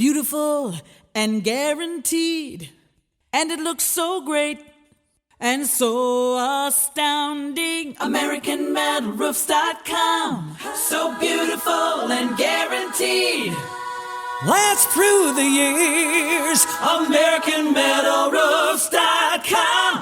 beautiful and guaranteed. And it looks so great and so astounding. AmericanMetalRoofs.com. So beautiful and guaranteed. Last through the years. AmericanMetalRoofs.com.